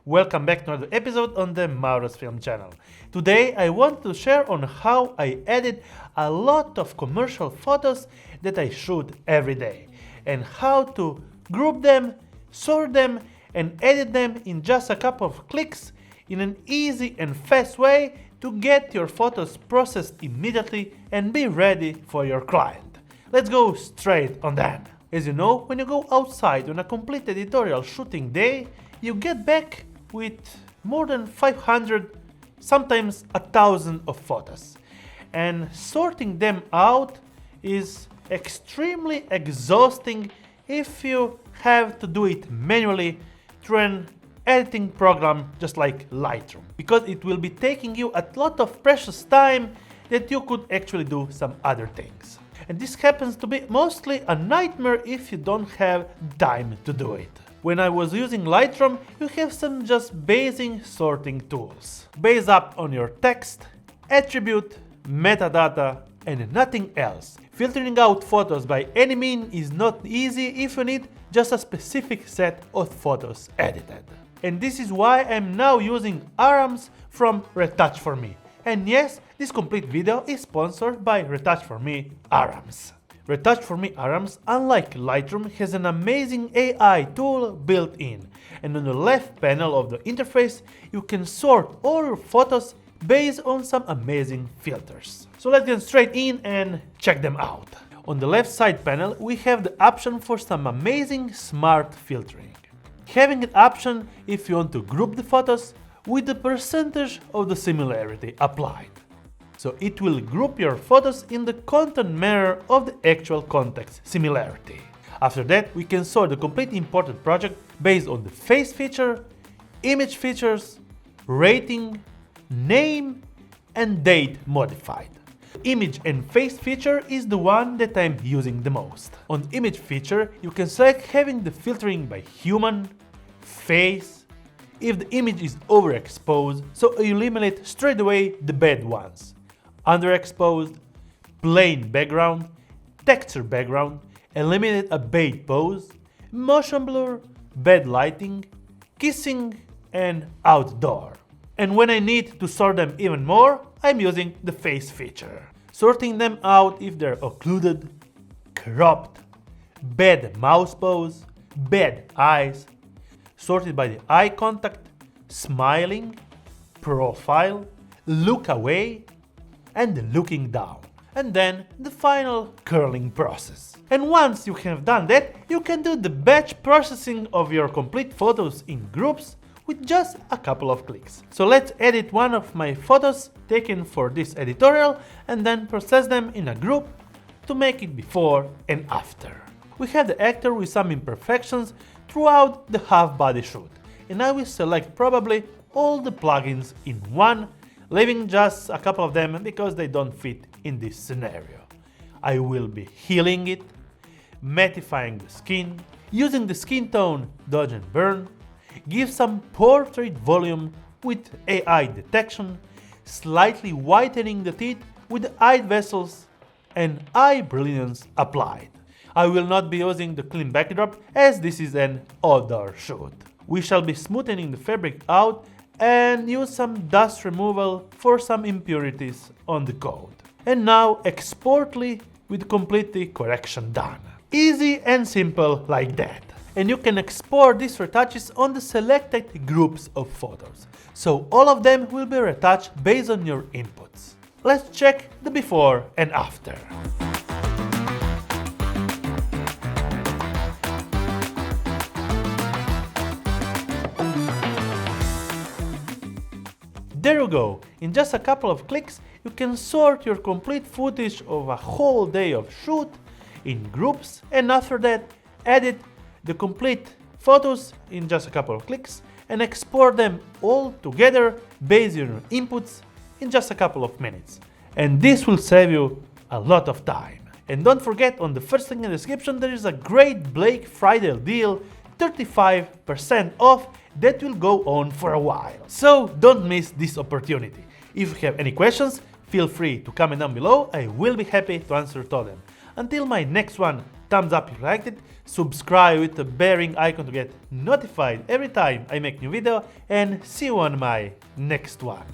Welcome back to another episode on the MAURO'S film channel. Today I want to share on how I edit a lot of commercial photos that I shoot every day and how to group them, sort them and edit them in just a couple of clicks in an easy and fast way to get your photos processed immediately and be ready for your client. Let's go straight on that. As you know, when you go outside on a complete editorial shooting day, you get back with more than 500, sometimes 1,000 of photos. And sorting them out is extremely exhausting if you have to do it manually through an editing program just like Lightroom, because it will be taking you a lot of precious time that you could actually do some other things. And this happens to be mostly a nightmare if you don't have time to do it. When I was using Lightroom, you have some just basic sorting tools. Based up on your text, attribute, metadata, and nothing else. Filtering out photos by any means is not easy if you need just a specific set of photos edited. And this is why I'm now using ARAMS from RETOUCH4ME. And yes, this complete video is sponsored by RETOUCH4ME ARAMS. RETOUCH4ME ARAMS, unlike Lightroom, has an amazing AI tool built in. And on the left panel of the interface, you can sort all your photos based on some amazing filters. So let's get straight in and check them out. On the left side panel, we have the option for some amazing smart filtering. Having an option if you want to group the photos with the percentage of the similarity applied. So it will group your photos in the content manner of the actual context similarity. After that, we can sort the complete imported project based on the face feature, image features, rating, name, and date modified. Image and face feature is the one that I'm using the most. On image feature, you can select having the filtering by human, face, if the image is overexposed, so you eliminate straight away the bad ones. Underexposed, plain background, texture background, eliminate a bad pose, motion blur, bad lighting, kissing, and outdoor. And when I need to sort them even more, I'm using the face feature. Sorting them out if they're occluded, cropped, bad mouse pose, bad eyes, sorted by the eye contact, smiling, profile, look away, and looking down. And then the final curling process. And once you have done that, you can do the batch processing of your complete photos in groups with just a couple of clicks. So let's edit one of my photos taken for this editorial and then process them in a group to make it before and after. We have the actor with some imperfections throughout the half-body shoot, and I will select probably all the plugins in one, leaving just a couple of them because they don't fit in this scenario. I will be healing it, mattifying the skin, using the skin tone dodge and burn, give some portrait volume with AI detection, slightly whitening the teeth with the eye vessels, and eye brilliance applied. I will not be using the clean backdrop as this is an outdoor shoot. We shall be smoothing the fabric out and use some dust removal for some impurities on the code. And now exportly with completely correction done. Easy and simple like that. And you can export these retouches on the selected groups of photos. So all of them will be retouched based on your inputs. Let's check the before and after. There you go, in just a couple of clicks you can sort your complete footage of a whole day of shoot in groups, and after that edit the complete photos in just a couple of clicks and export them all together based on your inputs in just a couple of minutes. And this will save you a lot of time. And don't forget, on the first link in the description there is a great Black Friday deal, 35% off, that will go on for a while. So don't miss this opportunity. If you have any questions, feel free to comment down below. I will be happy to answer to them. Until my next one, thumbs up if you liked it, subscribe with the bearing icon to get notified every time I make new video, and see you on my next one.